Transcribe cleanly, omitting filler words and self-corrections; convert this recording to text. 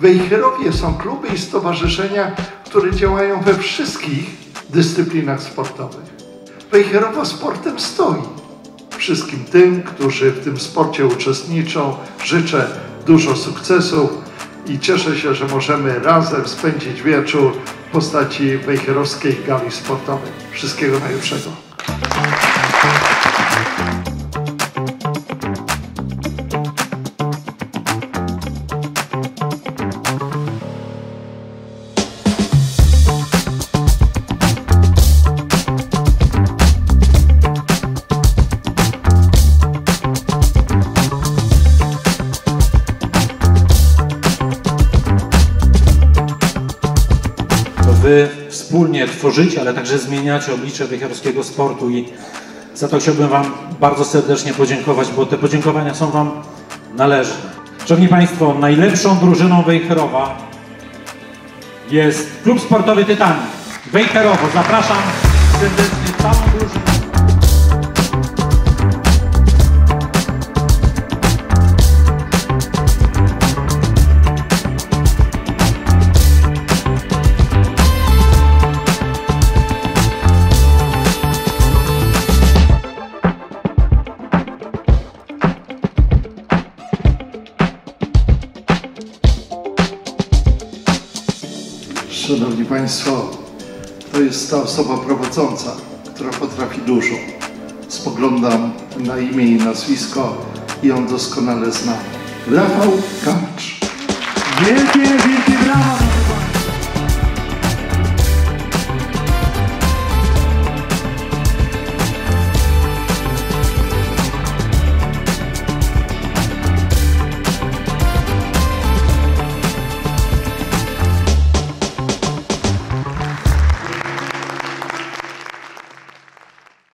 Wejherowie są kluby i stowarzyszenia, które działają we wszystkich dyscyplinach sportowych. Wejherowo sportem stoi. Wszystkim tym, którzy w tym sporcie uczestniczą, życzę dużo sukcesów i cieszę się, że możemy razem spędzić wieczór w postaci wejherowskiej gali sportowej. Wszystkiego najlepszego. Wy wspólnie tworzycie, ale także zmieniacie oblicze wejherowskiego sportu i za to chciałbym Wam bardzo serdecznie podziękować, bo te podziękowania są Wam należne. Szanowni Państwo, najlepszą drużyną Wejherowa jest Klub Sportowy Tytanik. Wejherowo, zapraszam serdecznie całą drużynę. Szanowni Państwo, to jest ta osoba prowadząca, która potrafi dużo. Spoglądam na imię i nazwisko i on doskonale zna. Rafał Kamcz. Wielkie brawa!